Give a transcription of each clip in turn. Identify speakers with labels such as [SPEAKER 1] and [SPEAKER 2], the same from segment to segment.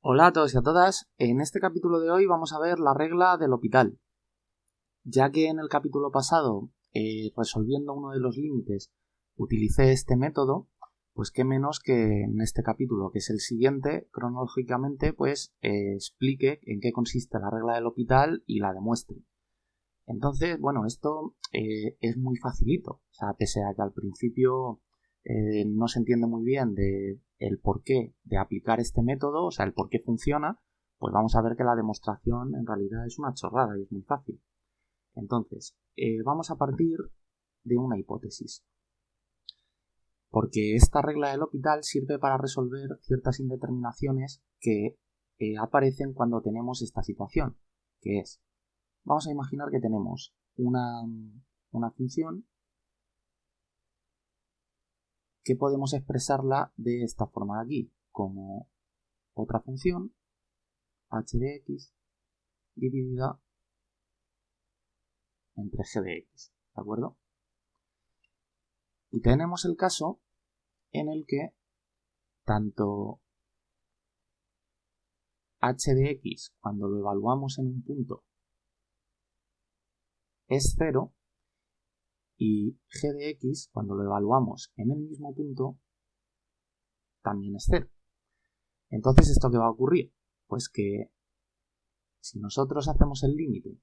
[SPEAKER 1] Hola a todos y a todas, en este capítulo de hoy vamos a ver la regla del L'Hopital. Ya que en el capítulo pasado, resolviendo uno de los límites, utilicé este método, pues qué menos que en este capítulo, que es el siguiente, cronológicamente, pues explique en qué consiste la regla del L'Hopital y la demuestre. Entonces, bueno, esto es muy facilito, o sea, pese a que al principio no se entiende muy bien de el porqué de aplicar este método, o sea, el por qué funciona, pues vamos a ver que la demostración en realidad es una chorrada y es muy fácil. Entonces, vamos a partir de una hipótesis, porque esta regla del L'Hopital sirve para resolver ciertas indeterminaciones que aparecen cuando tenemos esta situación, que es, vamos a imaginar que tenemos una función que podemos expresarla de esta forma de aquí, como otra función h de x dividida entre g de x, ¿de acuerdo? Y tenemos el caso en el que tanto h de x, cuando lo evaluamos en un punto, es 0, y g de x, cuando lo evaluamos en el mismo punto, también es 0. Entonces, ¿esto qué va a ocurrir? Pues que si nosotros hacemos el límite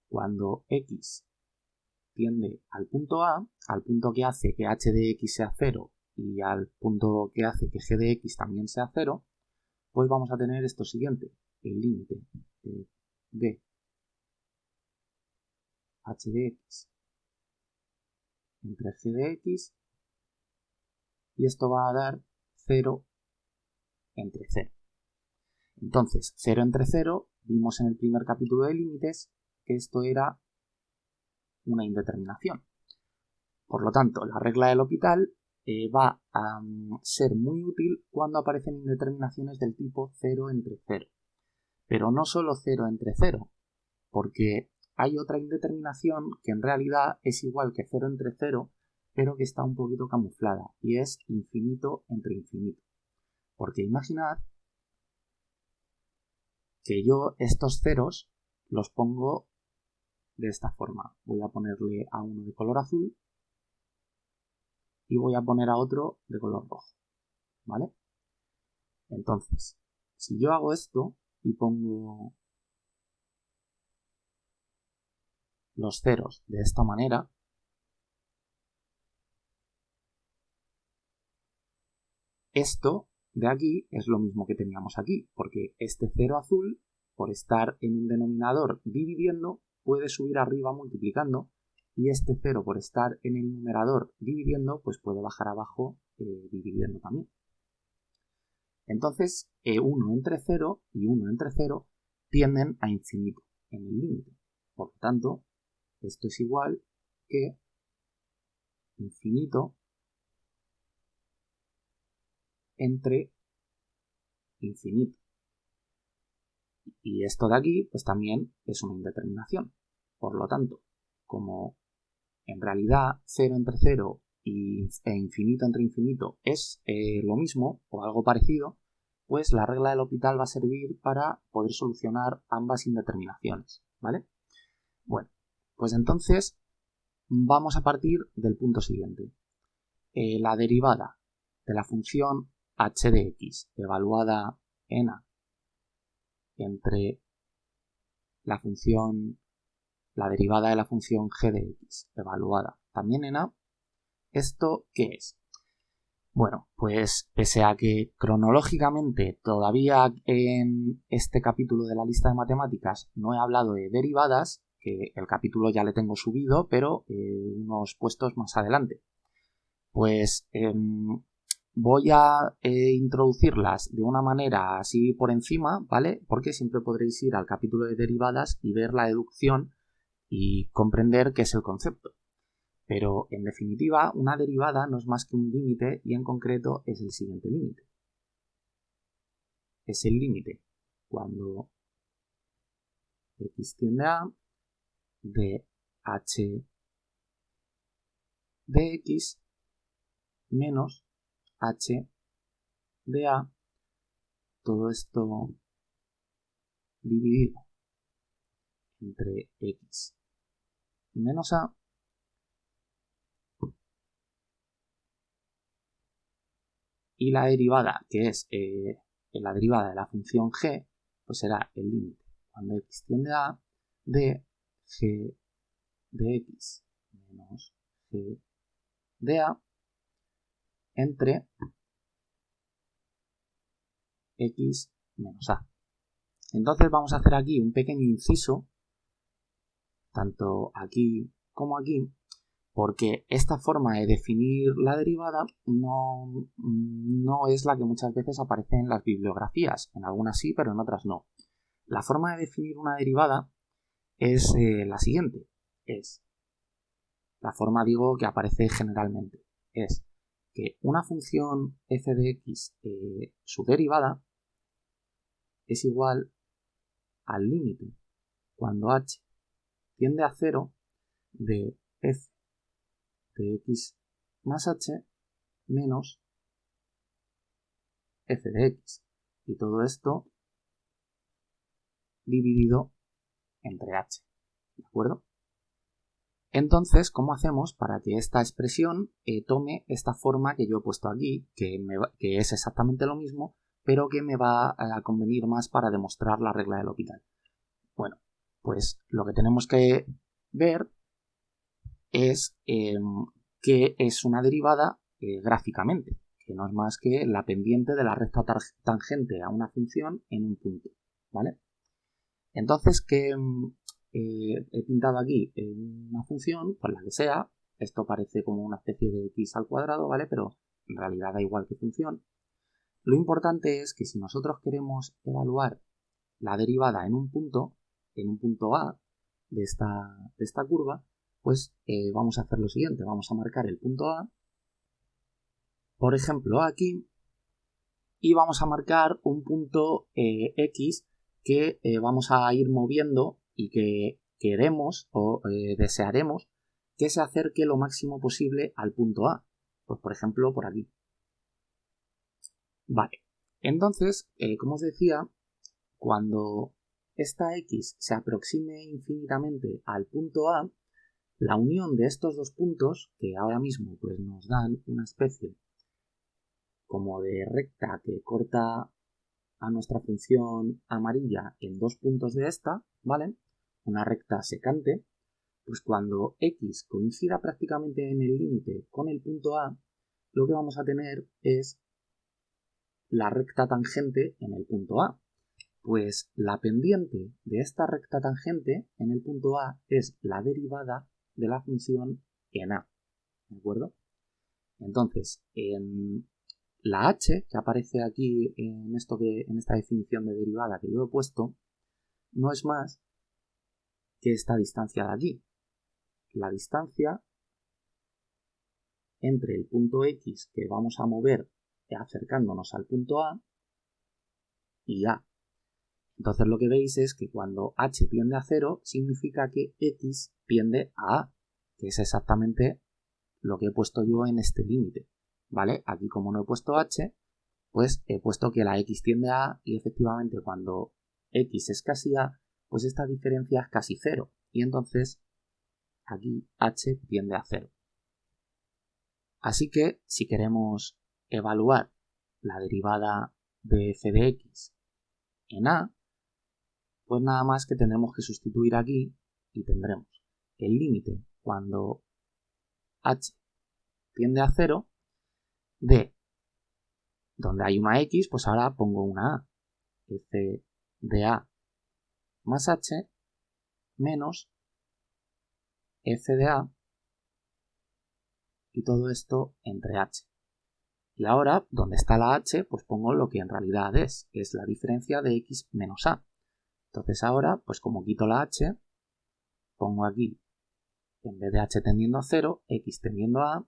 [SPEAKER 1] cuando x tiende al punto A, al punto que hace que h de x sea 0 y al punto que hace que g de x también sea 0, pues vamos a tener esto siguiente, el límite de h de x entre g de x, y esto va a dar 0 entre 0. Entonces, 0 entre 0, vimos en el primer capítulo de límites que esto era una indeterminación. Por lo tanto, la regla del L'Hopital va a ser muy útil cuando aparecen indeterminaciones del tipo 0 entre 0. Pero no solo 0 entre 0, porque hay otra indeterminación que en realidad es igual que 0 entre 0, pero que está un poquito camuflada, y es infinito entre infinito. Porque imaginad que yo estos ceros los pongo de esta forma. Voy a ponerle a uno de color azul y voy a poner a otro de color rojo, ¿vale? Entonces, si yo hago esto y pongo los ceros de esta manera, esto de aquí es lo mismo que teníamos aquí, porque este cero azul, por estar en un denominador dividiendo, puede subir arriba multiplicando, y este 0 por estar en el numerador dividiendo, pues puede bajar abajo dividiendo también. Entonces, 1 entre 0 y 1 entre 0 tienden a infinito en el límite. Por lo tanto, esto es igual que infinito entre infinito. Y esto de aquí, pues también es una indeterminación. Por lo tanto, como en realidad 0 entre 0 e infinito entre infinito es lo mismo o algo parecido, pues la regla del L'Hopital va a servir para poder solucionar ambas indeterminaciones, ¿vale? Bueno, pues entonces vamos a partir del punto siguiente. La derivada de la función h de x evaluada en a entre la derivada de la función g de x evaluada también en a, ¿esto qué es? Bueno, pues pese a que cronológicamente todavía en este capítulo de la lista de matemáticas no he hablado de derivadas, que el capítulo ya le tengo subido, pero unos puestos más adelante, pues voy a introducirlas de una manera así por encima, ¿vale? Porque siempre podréis ir al capítulo de derivadas y ver la deducción y comprender qué es el concepto. Pero, en definitiva, una derivada no es más que un límite, y en concreto es el siguiente límite. Es el límite cuando x tiende a de h de x menos h de a, todo esto dividido entre x menos a y la derivada, que es la derivada de la función g, pues será el límite cuando x tiende a a de g de x menos g de a entre x menos a. Entonces vamos a hacer aquí un pequeño inciso, tanto aquí como aquí, porque esta forma de definir la derivada no es la que muchas veces aparece en las bibliografías. En algunas sí, pero en otras no. La forma de definir una derivada es la siguiente. Es la forma, digo, que aparece generalmente. Es que una función f de x, su derivada, es igual al límite cuando h tiende a 0 de f de x más h menos f de x. Y todo esto dividido entre h. ¿De acuerdo? Entonces, ¿cómo hacemos para que esta expresión tome esta forma que yo he puesto aquí, que es exactamente lo mismo, pero que me va a convenir más para demostrar la regla del L'Hopital? Bueno, pues lo que tenemos que ver es qué es una derivada gráficamente, que no es más que la pendiente de la recta tangente a una función en un punto, ¿vale? Entonces, ¿qué he pintado aquí una función, pues la que sea? Esto parece como una especie de x al cuadrado, ¿vale? Pero en realidad da igual qué función. Lo importante es que si nosotros queremos evaluar la derivada en un punto A de esta curva, pues vamos a hacer lo siguiente. Vamos a marcar el punto A, por ejemplo, aquí, y vamos a marcar un punto X que vamos a ir moviendo y que queremos o desearemos que se acerque lo máximo posible al punto A. Pues por ejemplo, por aquí. Vale. Entonces, como os decía, cuando esta X se aproxime infinitamente al punto A, la unión de estos dos puntos, que ahora mismo pues, nos dan una especie como de recta que corta a nuestra función amarilla en dos puntos de esta, ¿vale? Una recta secante, pues cuando x coincida prácticamente en el límite con el punto A, lo que vamos a tener es la recta tangente en el punto A. Pues la pendiente de esta recta tangente en el punto A es la derivada de la función en A, ¿de acuerdo? Entonces, en la h que aparece aquí en esta definición de derivada que yo he puesto no es más que esta distancia de aquí. La distancia entre el punto X que vamos a mover acercándonos al punto A y A. Entonces lo que veis es que cuando h tiende a 0 significa que x tiende a A, que es exactamente lo que he puesto yo en este límite. ¿Vale? Aquí como no he puesto h, pues he puesto que la x tiende a A y efectivamente cuando x es casi A, pues esta diferencia es casi 0 y entonces aquí h tiende a 0. Así que si queremos evaluar la derivada de f de x en A, pues nada más que tendremos que sustituir aquí y tendremos el límite cuando h tiende a 0 de donde hay una x, pues ahora pongo una A, f de A más h menos f de A y todo esto entre h. Y ahora, donde está la h, pues pongo lo que en realidad es la diferencia de x menos a. Entonces ahora, pues como quito la h, pongo aquí, en vez de h tendiendo a 0, x tendiendo a a,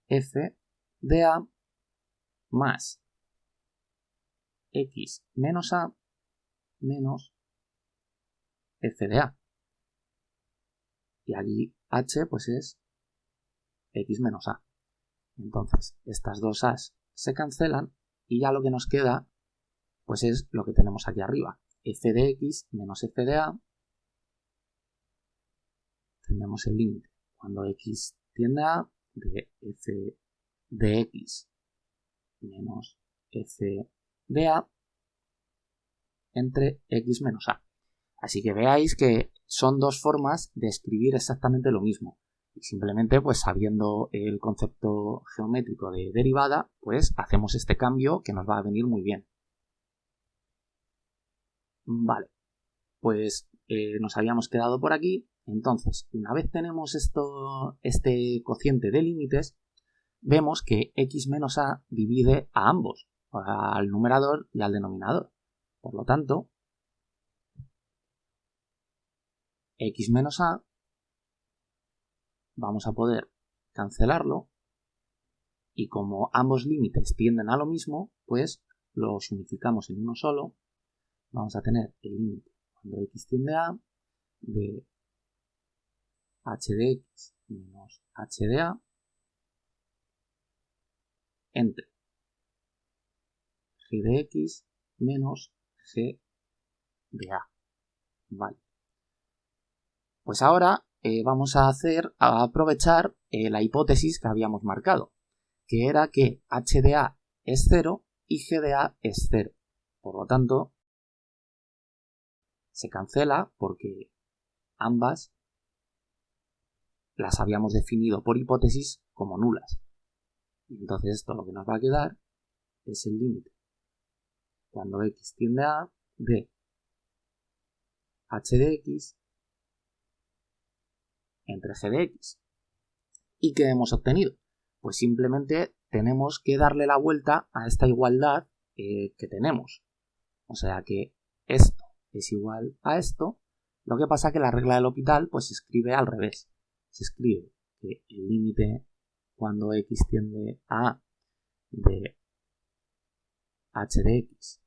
[SPEAKER 1] f de a más x menos a menos f de a. Y aquí h pues es x menos a. Entonces, estas dos a's se cancelan y ya lo que nos queda pues es lo que tenemos aquí arriba, f de x menos f de a. Tenemos el límite cuando x tiende a de f de x menos f de a entre x menos a. Así que veáis que son dos formas de escribir exactamente lo mismo. Y simplemente, pues sabiendo el concepto geométrico de derivada, pues hacemos este cambio que nos va a venir muy bien. Vale, pues nos habíamos quedado por aquí. Entonces, una vez tenemos este cociente de límites, vemos que x menos a divide a ambos, al numerador y al denominador. Por lo tanto, x menos a vamos a poder cancelarlo y como ambos límites tienden a lo mismo, pues los unificamos en uno solo. Vamos a tener el límite cuando x tiende a de h de x menos h de a entre g de x menos g de a. Vale. Pues ahora vamos a aprovechar la hipótesis que habíamos marcado, que era que h de a es 0 y g de a es 0. Por lo tanto, se cancela porque ambas las habíamos definido por hipótesis como nulas. Y entonces esto lo que nos va a quedar es el límite cuando x tiende a de h de x entre g de x. ¿Y qué hemos obtenido? Pues simplemente tenemos que darle la vuelta a esta igualdad que tenemos. O sea que esto es igual a esto. Lo que pasa es que la regla del L'Hopital pues se escribe al revés. Se escribe que el límite cuando x tiende a de h de x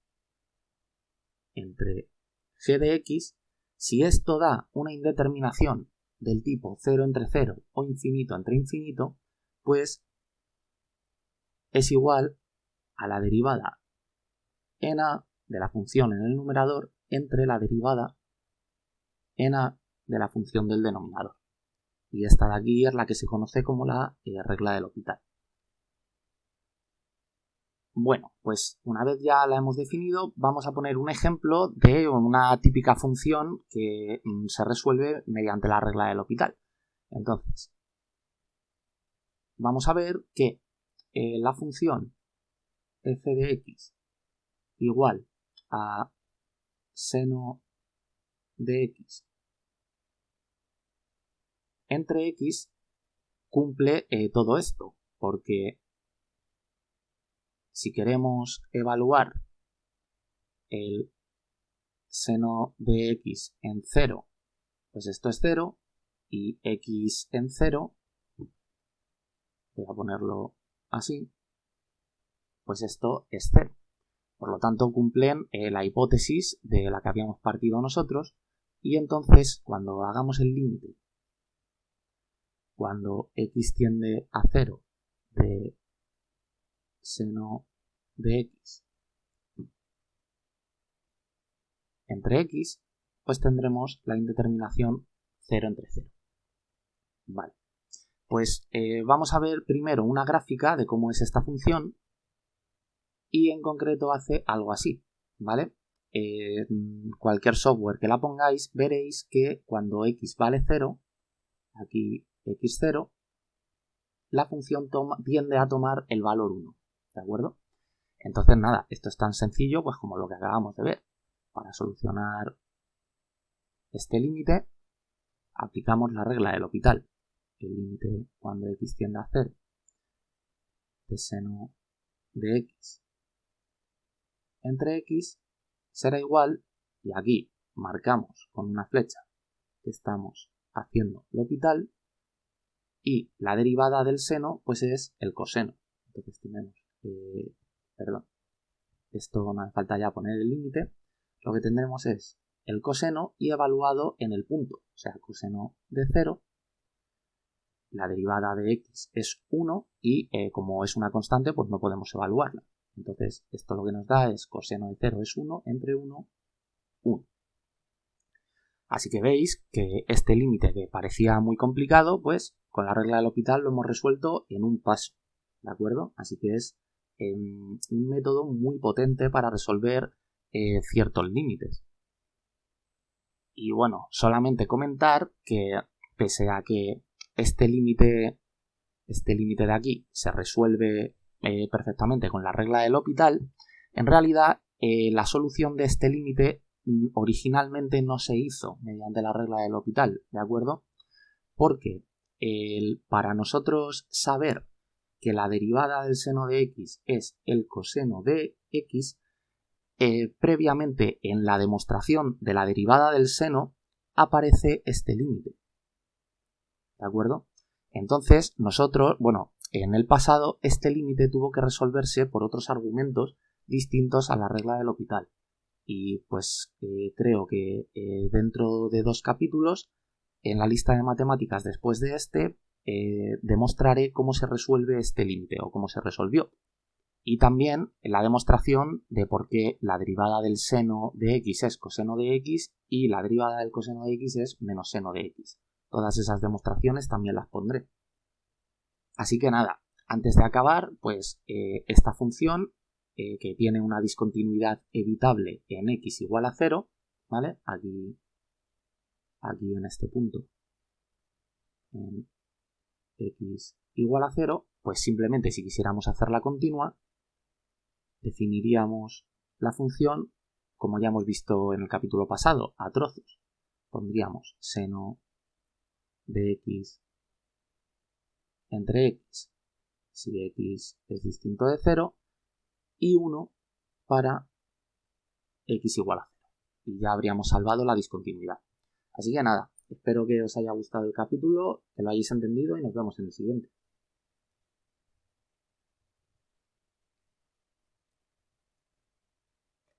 [SPEAKER 1] entre g de x, si esto da una indeterminación del tipo 0 entre 0 o infinito entre infinito, pues es igual a la derivada en a de la función en el numerador entre la derivada en a de la función del denominador. Y esta de aquí es la que se conoce como la regla del L'Hopital. Bueno, pues una vez ya la hemos definido, vamos a poner un ejemplo de una típica función que se resuelve mediante la regla del L'Hopital. Entonces, vamos a ver que la función f de x igual a seno de x entre x cumple todo esto, porque si queremos evaluar el seno de x en 0, pues esto es 0, y x en 0, voy a ponerlo así, pues esto es 0. Por lo tanto, cumplen la hipótesis de la que habíamos partido nosotros, y entonces cuando hagamos el límite, cuando x tiende a 0 de seno de x entre x, pues tendremos la indeterminación 0 entre 0. Vale, pues vamos a ver primero una gráfica de cómo es esta función y en concreto hace algo así, ¿vale? Cualquier software que la pongáis veréis que cuando x vale 0, aquí x0, la función tiende a tomar el valor 1, ¿de acuerdo? Entonces nada, esto es tan sencillo pues como lo que acabamos de ver. Para solucionar este límite, aplicamos la regla del L'Hopital. El límite cuando x tiende a 0 de seno de x entre x será igual, y aquí marcamos con una flecha que estamos haciendo L'Hopital, y la derivada del seno pues es el coseno. Entonces tenemos, esto no hace falta ya poner el límite, lo que tendremos es el coseno y evaluado en el punto, o sea, coseno de 0, la derivada de x es 1 y como es una constante pues no podemos evaluarla. Entonces, esto lo que nos da es coseno de 0 es 1, entre 1, 1. Así que veis que este límite que parecía muy complicado, pues con la regla del L'Hopital lo hemos resuelto en un paso, ¿de acuerdo? Así que es un método muy potente para resolver ciertos límites. Y bueno, solamente comentar que pese a que este límite de aquí se resuelve perfectamente con la regla del L'Hopital, en realidad la solución de este límite originalmente no se hizo mediante la regla del L'Hopital, ¿de acuerdo? Porque para nosotros saber que la derivada del seno de x es el coseno de x, previamente en la demostración de la derivada del seno aparece este límite, ¿de acuerdo? Entonces nosotros, bueno, en el pasado este límite tuvo que resolverse por otros argumentos distintos a la regla del L'Hopital. Y pues creo que dentro de 2 capítulos, en la lista de matemáticas después de este, demostraré cómo se resuelve este límite o cómo se resolvió. Y también la demostración de por qué la derivada del seno de x es coseno de x y la derivada del coseno de x es menos seno de x. Todas esas demostraciones también las pondré. Así que nada, antes de acabar, pues esta función que tiene una discontinuidad evitable en x igual a 0, ¿vale? Aquí en este punto, en x igual a 0, pues simplemente si quisiéramos hacerla continua, definiríamos la función, como ya hemos visto en el capítulo pasado, a trozos. Pondríamos seno de x entre x, si x es distinto de 0, y 1 para x igual a 0. Y ya habríamos salvado la discontinuidad. Así que nada, espero que os haya gustado el capítulo, que lo hayáis entendido y nos vemos en el siguiente.